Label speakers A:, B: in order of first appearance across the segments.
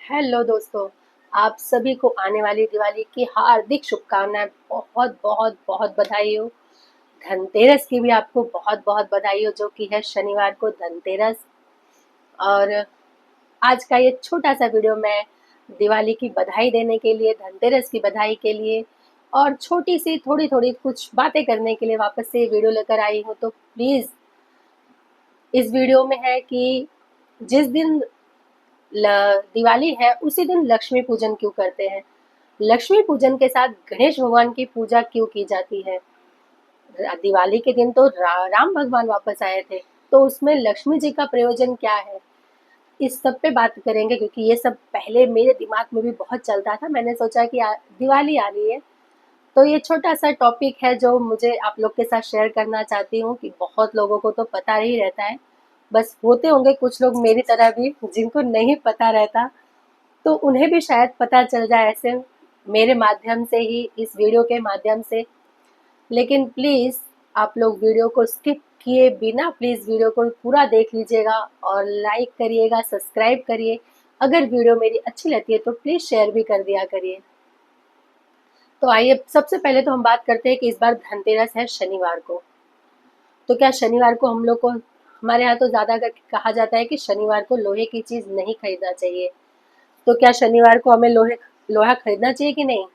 A: Hello दोस्तों, आप सभी को आने वाली दिवाली की हार्दिक शुभकामनाएं। बहुत बहुत बहुत बधाई हो। धनतेरस की भी आपको बहुत बहुत बधाई हो, जो कि है शनिवार को धनतेरस। और आज का ये छोटा सा वीडियो मैं दिवाली की बधाई देने के लिए, धनतेरस की बधाई के लिए और छोटी सी थोड़ी थोड़ी कुछ बातें करने के लिए वापस से वीडियो लेकर आई हूँ। तो प्लीज़ इस वीडियो में है कि जिस दिन दिवाली है उसी दिन लक्ष्मी पूजन क्यों करते हैं, लक्ष्मी पूजन के साथ गणेश भगवान की पूजा क्यों की जाती है। दिवाली के दिन तो राम भगवान वापस आए थे, तो उसमें लक्ष्मी जी का प्रयोजन क्या है, इस सब पे बात करेंगे। क्योंकि ये सब पहले मेरे दिमाग में भी बहुत चलता था। मैंने सोचा कि दिवाली आ रही है तो ये छोटा सा टॉपिक है जो मुझे आप लोग के साथ शेयर करना चाहती हूँ कि बहुत लोगों को तो पता ही रहता है, बस होते होंगे कुछ लोग मेरी तरह भी जिनको नहीं पता रहता, तो उन्हें भी शायद पता चल जाए ऐसे मेरे माध्यम से ही, इस वीडियो के माध्यम से। लेकिन प्लीज़ आप लोग वीडियो को स्किप किए बिना प्लीज़ वीडियो को पूरा देख लीजिएगा और लाइक करिएगा, सब्सक्राइब करिए। अगर वीडियो मेरी अच्छी लगती है तो प्लीज़ शेयर भी कर दिया करिए। तो आइए सबसे पहले तो हम बात करते हैं कि इस बार धनतेरस है शनिवार को। तो क्या शनिवार को हम लोग को, हमारे यहाँ तो ज़्यादा कहा जाता है कि शनिवार को लोहे की चीज़ नहीं खरीदना चाहिए। तो क्या शनिवार को हमें लोहा खरीदना चाहिए कि नहीं?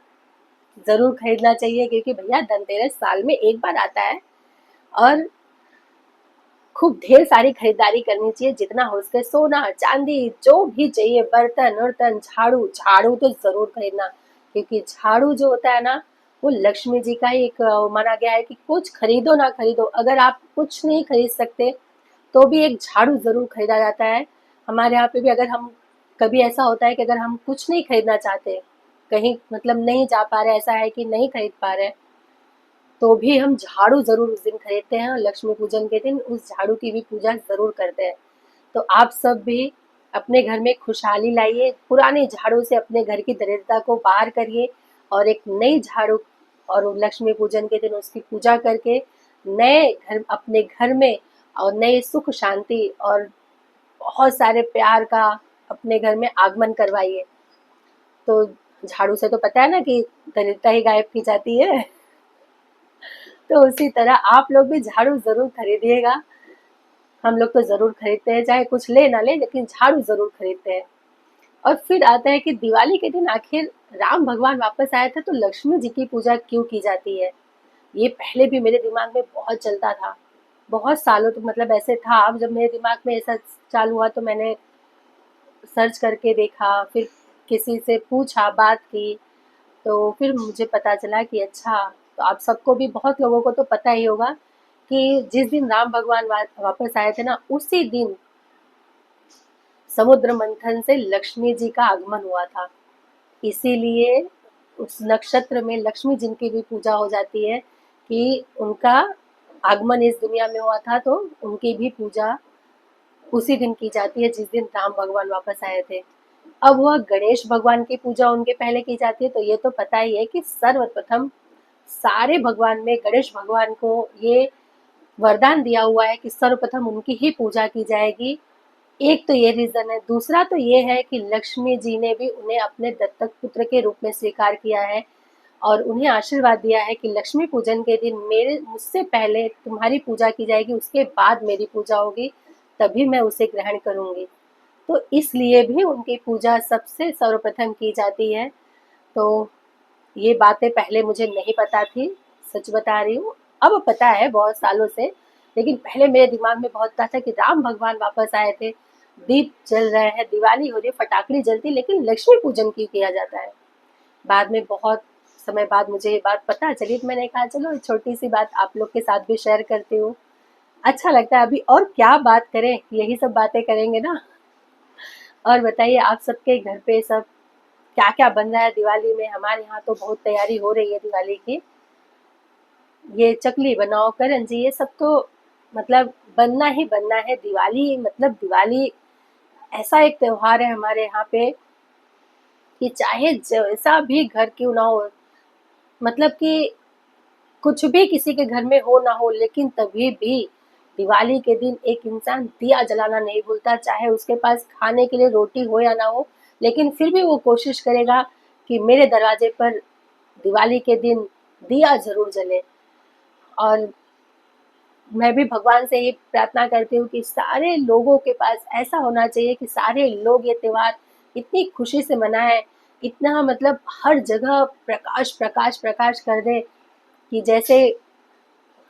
A: ज़रूर खरीदना चाहिए, क्योंकि भैया धनतेरस साल में एक बार आता है और खूब ढेर सारी खरीदारी करनी चाहिए। जितना हो सके सोना चांदी जो भी चाहिए, बर्तन वर्तन, झाड़ू झाड़ू तो ज़रूर खरीदना। क्योंकि झाड़ू जो होता है ना, वो लक्ष्मी जी का ही एक माना गया है कि कुछ खरीदो ना खरीदो, अगर आप कुछ नहीं खरीद सकते तो भी एक झाड़ू ज़रूर खरीदा जाता है। हमारे यहाँ पे भी अगर हम, कभी ऐसा होता है कि अगर हम कुछ नहीं खरीदना चाहते, कहीं मतलब नहीं जा पा रहे, ऐसा है कि नहीं खरीद पा रहे, तो भी हम झाड़ू ज़रूर उस दिन खरीदते हैं और लक्ष्मी पूजन के दिन उस झाड़ू की भी पूजा ज़रूर करते हैं। तो आप सब भी अपने घर में खुशहाली लाइए, पुराने झाड़ू से अपने घर की दरिद्रता को बाहर करिए और एक नई झाड़ू, और लक्ष्मी पूजन के दिन उसकी पूजा करके नए घर अपने घर में और नए सुख शांति और बहुत सारे प्यार का अपने घर में आगमन करवाइए। तो झाड़ू से तो पता है ना कि दरिद्रता ही गायब की जाती है। तो उसी तरह आप लोग भी झाड़ू ज़रूर खरीदिएगा। हम लोग तो ज़रूर खरीदते हैं, चाहे कुछ ले ना ले, लेकिन झाड़ू ज़रूर खरीदते हैं। और फिर आता है कि दिवाली के दिन आखिर राम भगवान वापस आए थे तो लक्ष्मी जी की पूजा क्यों की जाती है। ये पहले भी मेरे दिमाग में बहुत चलता था, बहुत सालों तो मतलब ऐसे था। अब जब मेरे दिमाग में ऐसा चालू हुआ तो मैंने सर्च करके देखा, फिर किसी से पूछा, बात की, तो फिर मुझे पता चला कि अच्छा, तो आप सबको भी, बहुत लोगों को तो पता ही होगा कि जिस दिन राम भगवान वापस आए थे ना, उसी दिन समुद्र मंथन से लक्ष्मी जी का आगमन हुआ था। इसीलिए उस नक्षत्र में लक्ष्मी जी की भी पूजा हो जाती है कि उनका आगमन इस दुनिया में हुआ था, तो उनकी भी पूजा उसी दिन की जाती है जिस दिन राम भगवान वापस आए थे। अब वह गणेश भगवान की पूजा उनके पहले की जाती है, तो ये तो पता ही है कि सर्वप्रथम सारे भगवान में गणेश भगवान को ये वरदान दिया हुआ है कि सर्वप्रथम उनकी ही पूजा की जाएगी। एक तो ये रीजन है। दूसरा तो ये है कि लक्ष्मी जी ने भी उन्हें अपने दत्तक पुत्र के रूप में स्वीकार किया है और उन्हें आशीर्वाद दिया है कि लक्ष्मी पूजन के दिन मेरे मुझसे पहले तुम्हारी पूजा की जाएगी, उसके बाद मेरी पूजा होगी, तभी मैं उसे ग्रहण करूंगी। तो इसलिए भी उनकी पूजा सबसे सर्वप्रथम की जाती है। तो ये बातें पहले मुझे नहीं पता थी, सच बता रही हूँ। अब पता है बहुत सालों से, लेकिन पहले मेरे दिमाग में बहुत था कि राम भगवान वापस आए थे, दीप जल रहे हैं, दिवाली हो रही है, फटाकड़ी जलती, लेकिन लक्ष्मी पूजन क्यों किया जाता है। बाद में बहुत समय बाद मुझे ये बात पता चली, तो मैंने कहा चलो छोटी सी बात आप लोग के साथ भी शेयर करती हूँ। अच्छा लगता है। अभी और क्या बात करें, यही सब बातें करेंगे ना। और बताइए आप सबके घर पे सब क्या क्या बन रहा है दिवाली में। हमारे यहाँ तो बहुत तैयारी हो रही है दिवाली की। ये चकली बनाओ, करंजी, ये सब तो मतलब बनना ही बनना है। दिवाली मतलब दिवाली ऐसा एक त्योहार है हमारे यहाँ पे कि चाहे जैसा भी घर क्यों ना हो, मतलब कि कुछ भी किसी के घर में हो ना हो, लेकिन तभी भी दिवाली के दिन एक इंसान दिया जलाना नहीं भूलता। चाहे उसके पास खाने के लिए रोटी हो या ना हो, लेकिन फिर भी वो कोशिश करेगा कि मेरे दरवाजे पर दिवाली के दिन दिया ज़रूर जले। और मैं भी भगवान से ये प्रार्थना करती हूँ कि सारे लोगों के पास ऐसा होना चाहिए कि सारे लोग ये त्योहार इतनी खुशी से मनाएं, इतना मतलब हर जगह प्रकाश प्रकाश प्रकाश कर दे कि जैसे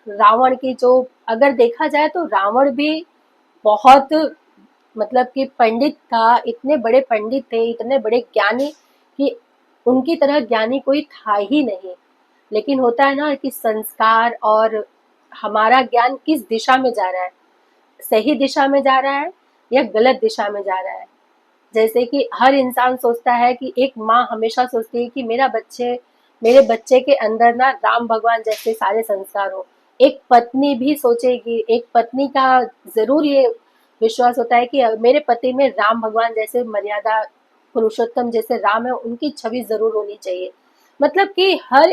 A: रावण की जो, अगर देखा जाए तो रावण भी बहुत मतलब कि पंडित था, इतने बड़े पंडित थे, इतने बड़े ज्ञानी कि उनकी तरह ज्ञानी कोई था ही नहीं। लेकिन होता है ना कि संस्कार और हमारा ज्ञान किस दिशा में जा रहा है, सही दिशा में जा रहा है या गलत दिशा में जा रहा है। जैसे कि हर इंसान सोचता है कि एक माँ हमेशा सोचती है कि मेरे बच्चे के अंदर ना राम भगवान जैसे सारे संस्कार हो। एक पत्नी भी सोचेगी, एक पत्नी का जरूर ये विश्वास होता है कि मेरे पति में राम भगवान जैसे मर्यादा पुरुषोत्तम जैसे राम है, उनकी छवि जरूर होनी चाहिए। मतलब कि हर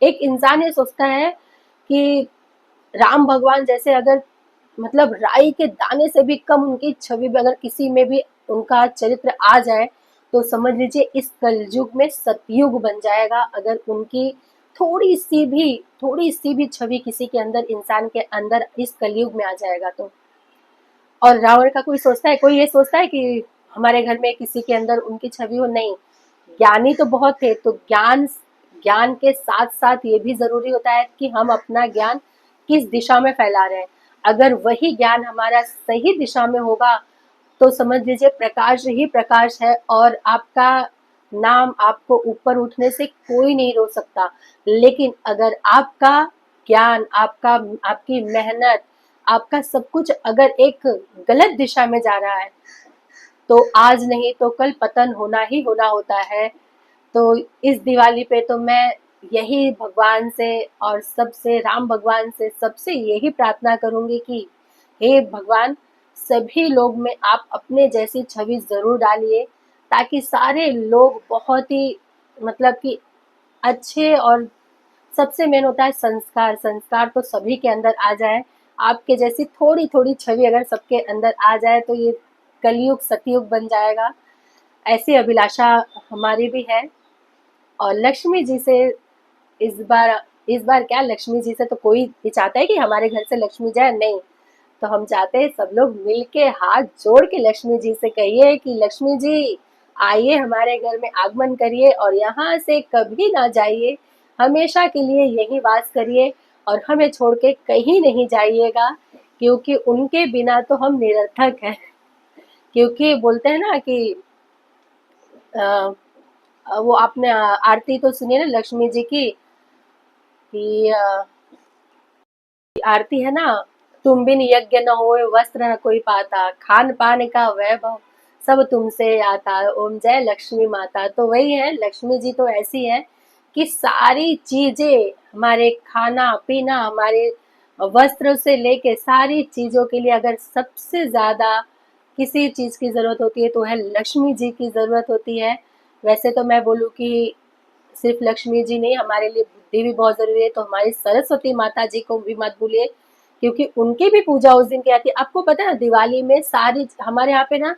A: एक इंसान ये सोचता है कि राम भगवान जैसे अगर मतलब राई के दाने से भी कम उनकी छवि में अगर किसी में भी उनका चरित्र आ जाए तो समझ लीजिए इस कलयुग में सतयुग बन जाएगा। अगर उनकी थोड़ी सी भी छवि किसी के अंदर, इंसान के अंदर इस कलयुग में आ जाएगा तो। और रावण का कोई ये सोचता है कि हमारे घर में किसी के अंदर उनकी छवि हो? नहीं। ज्ञानी तो बहुत थे, तो ज्ञान ज्ञान के साथ साथ ये भी जरूरी होता है कि हम अपना ज्ञान किस दिशा में फैला रहे हैं। अगर वही ज्ञान हमारा सही दिशा में होगा तो समझ लीजिए प्रकाश ही प्रकाश है और आपका नाम, आपको ऊपर उठने से कोई नहीं रोक सकता। लेकिन अगर आपका ज्ञान, आपकी मेहनत, आपका सब कुछ अगर एक गलत दिशा में जा रहा है तो आज नहीं तो कल पतन होना ही होना होता है। तो इस दिवाली पे तो मैं यही भगवान से और सबसे, राम भगवान से सबसे यही प्रार्थना करूंगी कि हे भगवान, सभी लोग में आप अपने जैसी छवि जरूर डालिए ताकि सारे लोग बहुत ही मतलब कि अच्छे, और सबसे मेन होता है संस्कार। संस्कार तो सभी के अंदर आ जाए। आपके जैसी थोड़ी थोड़ी छवि अगर सबके अंदर आ जाए तो ये कलयुग सतयुग बन जाएगा। ऐसी अभिलाषा हमारी भी है। और लक्ष्मी जी से इस बार इस बार क्या, लक्ष्मी जी से तो कोई भी चाहता है कि हमारे घर से लक्ष्मी जाए? नहीं। तो हम चाहते हैं सब लोग मिलके हाथ जोड़ के लक्ष्मी जी से कहिए कि लक्ष्मी जी आइए, हमारे घर में आगमन करिए और यहाँ से कभी ना जाइए, हमेशा के लिए यही वास करिए और हमें छोड़ के कहीं नहीं जाइएगा, क्योंकि उनके बिना तो हम निरर्थक हैं। क्योंकि बोलते हैं ना कि अ, वो आपने आरती तो सुनी ना लक्ष्मी जी की कि आरती है ना, तुम बिन यज्ञ न होए वस्त्र न कोई पाता, खान पान का वैभव सब तुमसे आता, ओम जय लक्ष्मी माता। तो वही है, लक्ष्मी जी तो ऐसी है कि सारी चीजें, हमारे खाना पीना, हमारे वस्त्र से लेके सारी चीजों के लिए अगर सबसे ज्यादा किसी चीज की जरूरत होती है तो है लक्ष्मी जी की जरूरत होती है। वैसे तो मैं बोलूँ कि सिर्फ लक्ष्मी जी नहीं, हमारे लिए बुद्धि भी बहुत जरूरी है, तो हमारी सरस्वती माता जी को भी मत भूलिए, क्योंकि उनकी भी पूजा उस दिन की आती है। आपको पता है दिवाली में सारी हमारे यहाँ पे ना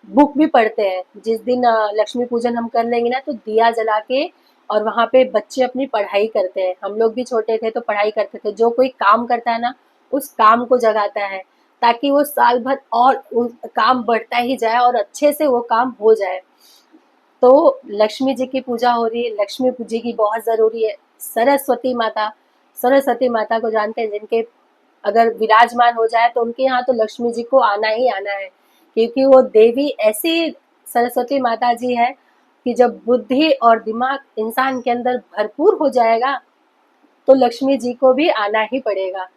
A: बुक भी पढ़ते हैं। जिस दिन लक्ष्मी पूजन हम कर लेंगे ना तो दिया जला के और वहाँ पे बच्चे अपनी पढ़ाई करते हैं। हम लोग भी छोटे थे तो पढ़ाई करते थे। जो कोई काम करता है ना उस काम को जगाता है ताकि वो साल भर और उस काम बढ़ता ही जाए और अच्छे से वो काम हो जाए। तो लक्ष्मी जी की पूजा हो रही है, लक्ष्मी जी की बहुत जरूरी है। सरस्वती माता को जानते हैं, जिनके अगर विराजमान हो जाए तो उनके यहाँ तो लक्ष्मी जी को आना ही आना है, क्योंकि वो देवी ऐसी सरस्वती माता जी है कि जब बुद्धि और दिमाग इंसान के अंदर भरपूर हो जाएगा तो लक्ष्मी जी को भी आना ही पड़ेगा।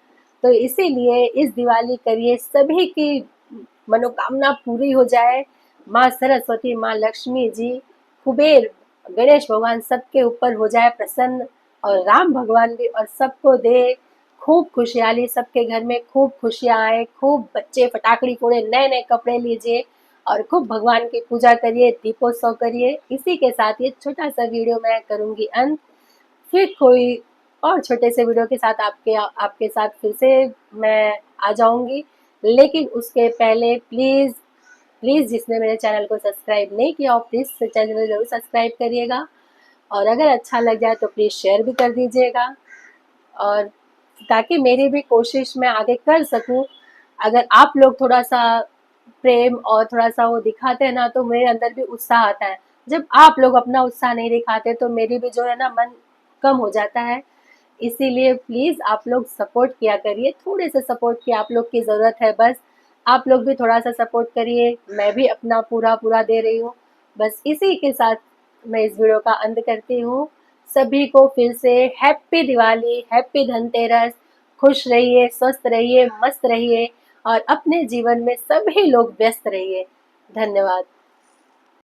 A: तो इसीलिए इस दिवाली करिए सभी की मनोकामना पूरी हो जाए। माँ सरस्वती, माँ लक्ष्मी जी, कुबेर, गणेश भगवान सबके ऊपर हो जाए प्रसन्न, और राम भगवान भी, और सबको दे खूब खुशहाली, सबके घर में खूब खुशियाँ आए, खूब बच्चे फटाकड़ी फोड़े, नए नए कपड़े लीजिए और खूब भगवान की पूजा करिए, दीपोत्सव करिए। इसी के साथ ये छोटा सा वीडियो मैं करूँगी अंत। फिर कोई और छोटे से वीडियो के साथ आपके साथ फिर से मैं आ जाऊंगी। लेकिन उसके पहले प्लीज प्लीज़ जिसने मेरे चैनल को सब्सक्राइब नहीं किया हो प्लीज़ चैनल ज़रूर सब्सक्राइब करिएगा, और अगर अच्छा लग जाए तो प्लीज़ शेयर भी कर दीजिएगा, और ताकि मेरी भी कोशिश मैं आगे कर सकूं। अगर आप लोग थोड़ा सा प्रेम और थोड़ा सा वो दिखाते हैं ना तो मेरे अंदर भी उत्साह आता है। जब आप लोग अपना उत्साह नहीं दिखाते तो मेरी भी जो है ना मन कम हो जाता है। इसीलिए प्लीज़ आप लोग सपोर्ट किया करिए, थोड़े से सपोर्ट की आप लोग की ज़रूरत है बस। आप लोग भी थोड़ा सा सपोर्ट करिए, मैं भी अपना पूरा पूरा दे रही हूँ। बस इसी के साथ मैं इस वीडियो का अंत करती हूँ। सभी को फिर से हैप्पी दिवाली, हैप्पी धनतेरस। खुश रहिए, स्वस्थ रहिए, मस्त रहिए और अपने जीवन में सभी लोग व्यस्त रहिए। धन्यवाद।